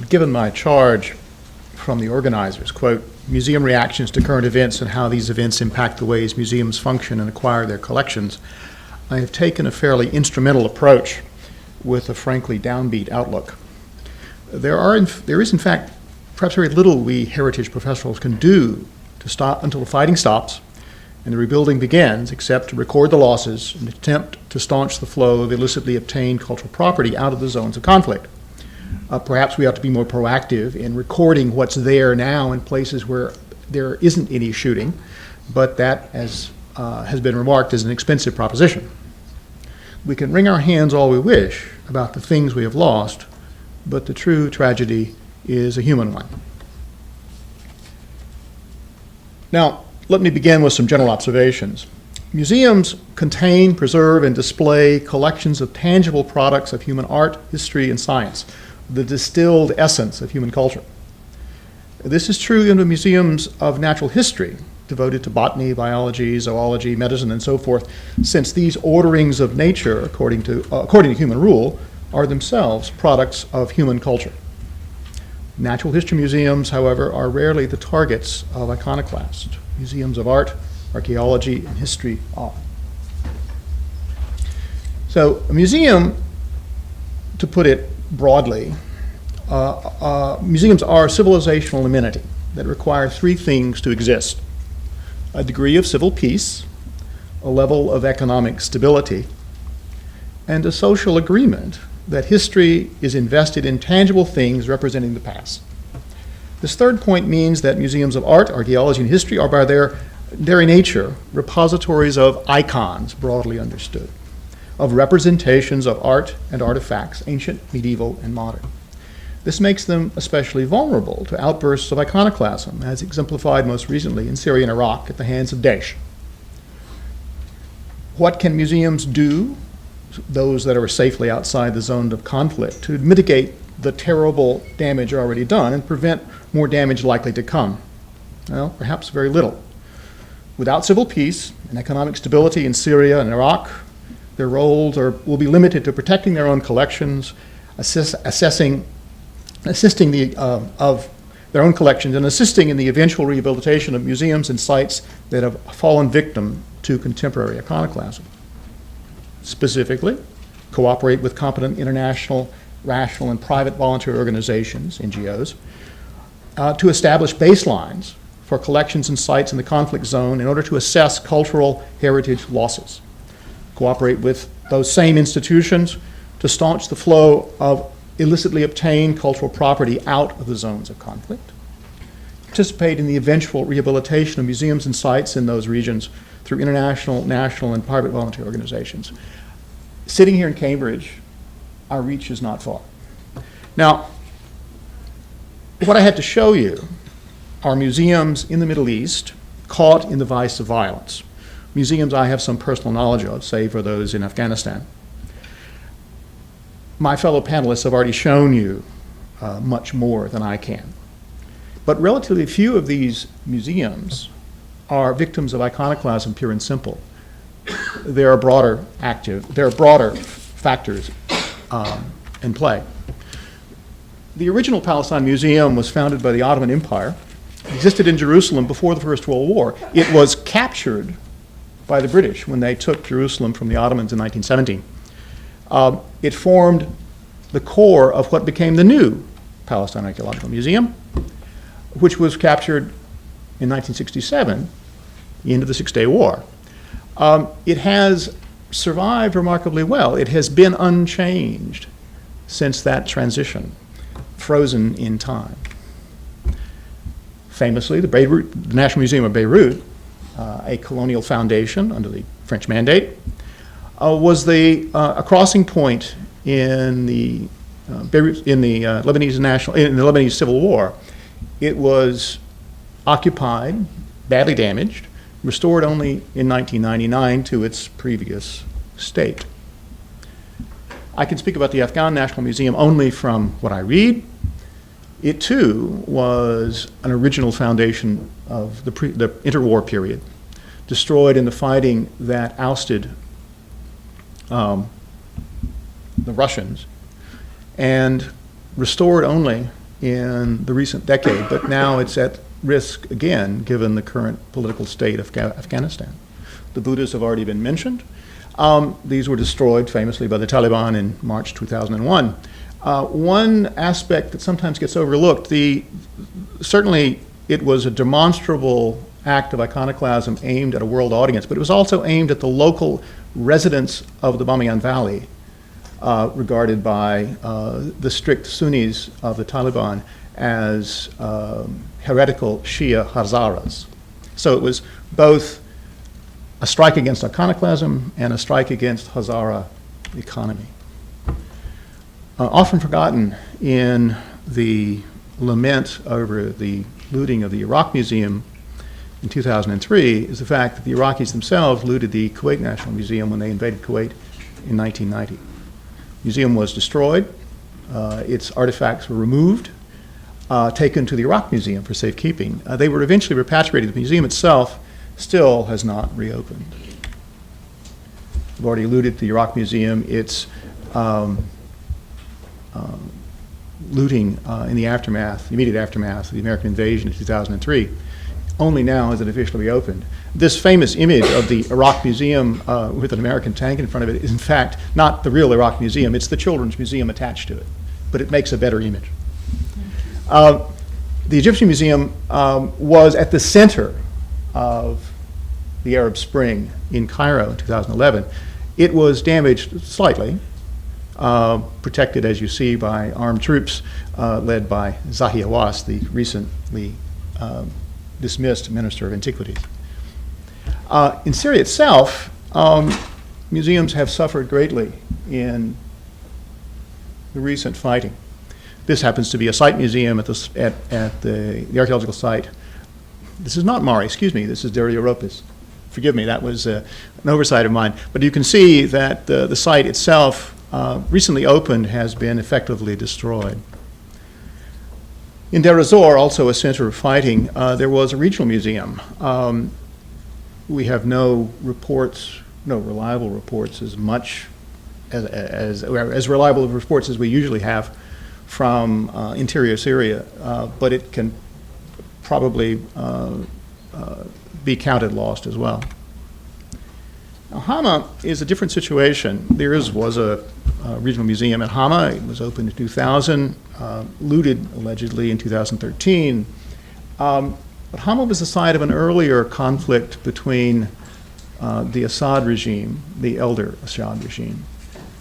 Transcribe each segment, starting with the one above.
given my charge from the organizers, quote, museum reactions to current events and how these events impact the ways museums function and acquire their collections, I have taken a fairly instrumental approach with a frankly downbeat outlook. There is, in fact, perhaps very little we heritage professionals can do to stop until the fighting stops and the rebuilding begins, except to record the losses and attempt to staunch the flow of illicitly obtained cultural property out of the zones of conflict. Perhaps we ought to be more proactive in recording what's there now in places where there isn't any shooting, but that, as has been remarked, is an expensive proposition. We can wring our hands all we wish about the things we have lost, but the true tragedy is a human one. Now, let me begin with some general observations. Museums contain, preserve, and display collections of tangible products of human art, history, and science, the distilled essence of human culture. This is true in the museums of natural history, devoted to botany, biology, zoology, medicine, and so forth, since these orderings of nature, according to human rule, are themselves products of human culture. Natural history museums, however, are rarely the targets of iconoclasts. Museums of art, archaeology, and history are. So a museum, to put it broadly, museums are a civilizational amenity that require three things to exist: a degree of civil peace, a level of economic stability, and a social agreement that history is invested in tangible things representing the past. This third point means that museums of art, archaeology, and history are by their very nature repositories of icons, broadly understood, of representations of art and artifacts, ancient, medieval, and modern. This makes them especially vulnerable to outbursts of iconoclasm, as exemplified most recently in Syria and Iraq at the hands of Daesh. What can museums do, those that are safely outside the zone of conflict, to mitigate the terrible damage already done and prevent more damage likely to come? Well, perhaps very little. Without civil peace and economic stability in Syria and Iraq, their roles will be limited to protecting their own collections, assisting of their own collections, and assisting in the eventual rehabilitation of museums and sites that have fallen victim to contemporary iconoclasm. Specifically, cooperate with competent international, national, and private volunteer organizations, NGOs, to establish baselines for collections and sites in the conflict zone in order to assess cultural heritage losses. Cooperate with those same institutions to staunch the flow of illicitly obtained cultural property out of the zones of conflict. Participate in the eventual rehabilitation of museums and sites in those regions through international, national, and private volunteer organizations. Sitting here in Cambridge, our reach is not far. Now, what I had to show you are museums in the Middle East caught in the vice of violence. Museums I have some personal knowledge of, save for those in Afghanistan. My fellow panelists have already shown you much more than I can. But relatively few of these museums are victims of iconoclasm, pure and simple. There are broader factors in play. The original Palestine Museum was founded by the Ottoman Empire. It existed in Jerusalem before the First World War. It was captured by the British when they took Jerusalem from the Ottomans in 1917. It formed the core of what became the new Palestine Archaeological Museum, which was captured in 1967, the end of the Six-Day War. It has survived remarkably well. It has been unchanged since that transition, frozen in time. Famously, the National Museum of Beirut, a colonial foundation under the French mandate, was a crossing point in the Lebanese Civil War. It was occupied, badly damaged, restored only in 1999 to its previous state. I can speak about the Afghan National Museum only from what I read. It too was an original foundation of the interwar period, destroyed in the fighting that ousted the Russians, and restored only in the recent decade, but now it's at risk again given the current political state of Afghanistan. The Buddhas have already been mentioned. These were destroyed famously by the Taliban in March 2001. One aspect that sometimes gets overlooked, certainly it was a demonstrable act of iconoclasm aimed at a world audience, but it was also aimed at the local residents of the Bamiyan Valley, regarded by the strict Sunnis of the Taliban as heretical Shia Hazaras. So it was both a strike against iconoclasm and a strike against Hazara economy. Often forgotten in the lament over the looting of the Iraq Museum in 2003 is the fact that the Iraqis themselves looted the Kuwait National Museum when they invaded Kuwait in 1990. The museum was destroyed, its artifacts were removed, taken to the Iraq Museum for safekeeping. They were eventually repatriated. The museum itself still has not reopened. We've already alluded to the Iraq Museum. Its looting in the aftermath, the immediate aftermath of the American invasion in 2003. Only now has it officially reopened. This famous image of the Iraq Museum with an American tank in front of it is in fact not the real Iraq Museum, it's the Children's Museum attached to it, but it makes a better image. The Egyptian Museum was at the center of the Arab Spring in Cairo in 2011. It was damaged slightly, protected, as you see, by armed troops led by Zahi Hawass, the recently dismissed Minister of Antiquities. In Syria itself, museums have suffered greatly in the recent fighting. This happens to be a site museum at the archaeological site. This is not Mari, excuse me, this is Deir Europos. Forgive me, that was an oversight of mine. But you can see that the site itself, recently opened, has been effectively destroyed. In Deir ez-Zor, also a center of fighting, there was a regional museum. We have no reports, no reliable reports, as reliable reports as we usually have from interior Syria, but it can probably be counted lost as well. Now, Hama is a different situation. There was a regional museum at Hama. It was opened in 2000, looted allegedly in 2013. But Hama was the site of an earlier conflict between the Assad regime, the elder Assad regime,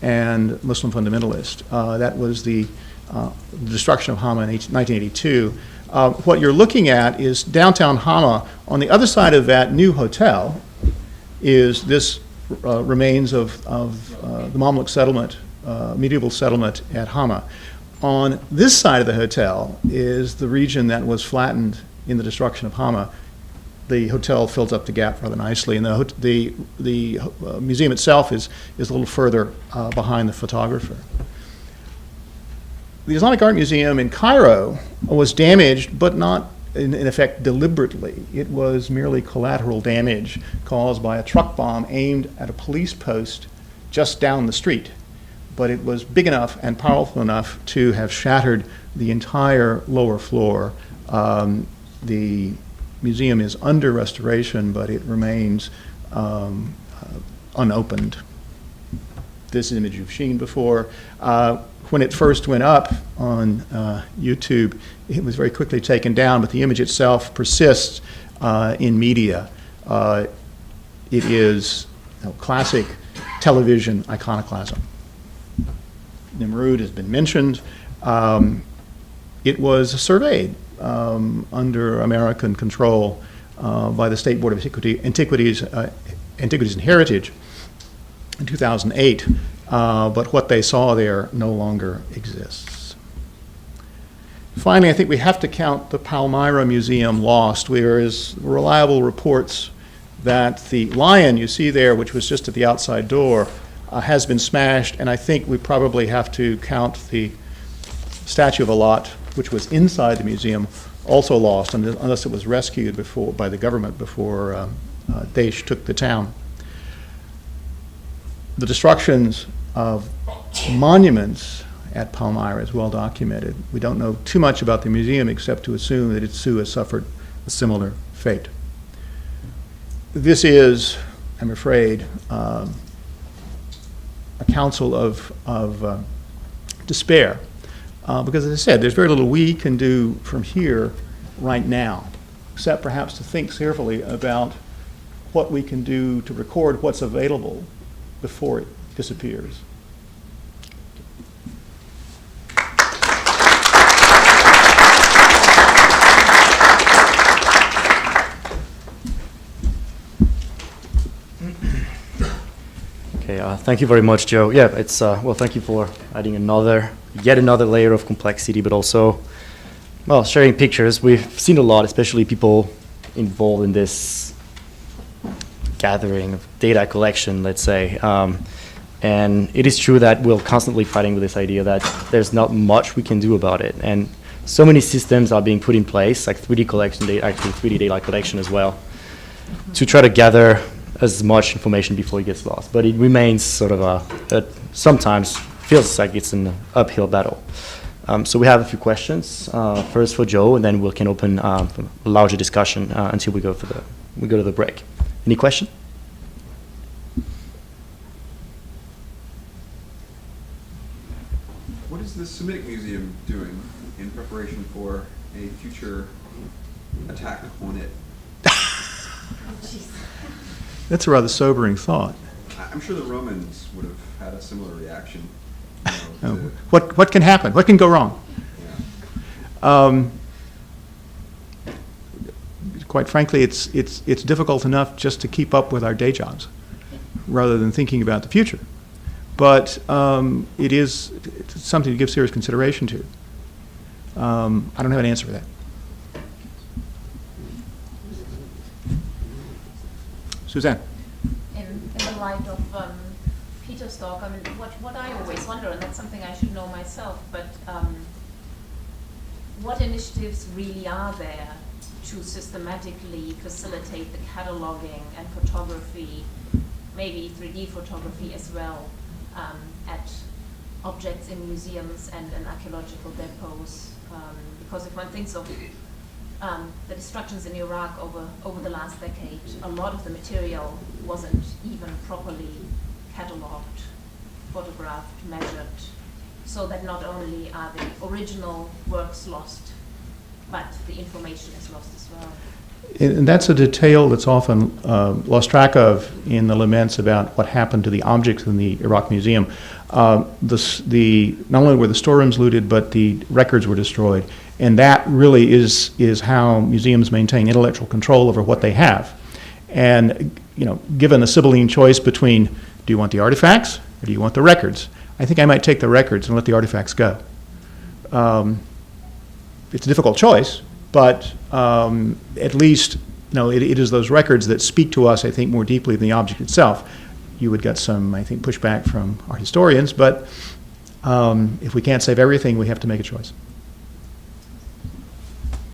and Muslim fundamentalists. That was the destruction of Hama in 1982. What you're looking at is downtown Hama. On the other side of that new hotel is this remains of the Mamluk settlement, medieval settlement at Hama. On this side of the hotel is the region that was flattened in the destruction of Hama. The hotel fills up the gap rather nicely, and the museum itself is a little further behind the photographer. The Islamic Art Museum in Cairo was damaged, but not in effect deliberately. It was merely collateral damage caused by a truck bomb aimed at a police post just down the street. But it was big enough and powerful enough to have shattered the entire lower floor. The museum is under restoration, but it remains unopened. This image you've seen before. When it first went up on YouTube, it was very quickly taken down, but the image itself persists in media. It is classic television iconoclasm. Nimrud has been mentioned. It was surveyed under American control by the State Board of Antiquities and Heritage in 2008. But what they saw there no longer exists. Finally, I think we have to count the Palmyra Museum lost, whereas reliable reports that the lion you see there, which was just at the outside door, has been smashed, and I think we probably have to count the statue of Alat, which was inside the museum, also lost, unless it was rescued by the government before Daesh took the town. The destructions of monuments at Palmyra is well documented. We don't know too much about the museum except to assume that its Sioux has suffered a similar fate. This is, I'm afraid, a counsel of despair, because as I said, there's very little we can do from here right now, except perhaps to think carefully about what we can do to record what's available before it disappears. Okay, thank you very much, Joe. Yeah, it's well, thank you for adding yet another layer of complexity, but also, well, sharing pictures. We've seen a lot, especially people involved in this gathering of data collection, let's say. And it is true that we're constantly fighting with this idea that there's not much we can do about it. And so many systems are being put in place, like 3D collection, actually 3D data collection as well, to try to gather as much information before it gets lost. But it remains sort of sometimes feels like it's an uphill battle. So we have a few questions, first for Joe, and then we can open a larger discussion until we go to the break. Any question? What is the Semitic Museum doing in preparation for a future attack on it? That's a rather sobering thought. I'm sure the Romans would have had a similar reaction. What can happen? What can go wrong? Yeah. Quite frankly, it's difficult enough just to keep up with our day jobs, rather than thinking about the future. But it's something to give serious consideration to. I don't have an answer for that. Suzanne. In the light of Peter's talk, I mean, what I always wonder, and that's something I should know myself, but what initiatives really are there to systematically facilitate the cataloging and photography, maybe 3D photography as well, at objects in museums and archaeological depots? Because if one thinks of the destructions in Iraq over the last decade, a lot of the material wasn't even properly catalogued, photographed, measured, so that not only are the original works lost, but the information is lost as well. And that's a detail that's often lost track of in the laments about what happened to the objects in the Iraq Museum. Not only were the storerooms looted, but the records were destroyed. And that really is how museums maintain intellectual control over what they have. And given a Sibylline choice between, do you want the artifacts or do you want the records? I think I might take the records and let the artifacts go. It's a difficult choice, but at least it is those records that speak to us, I think, more deeply than the object itself. You would get some, I think, pushback from our historians, but if we can't save everything, we have to make a choice.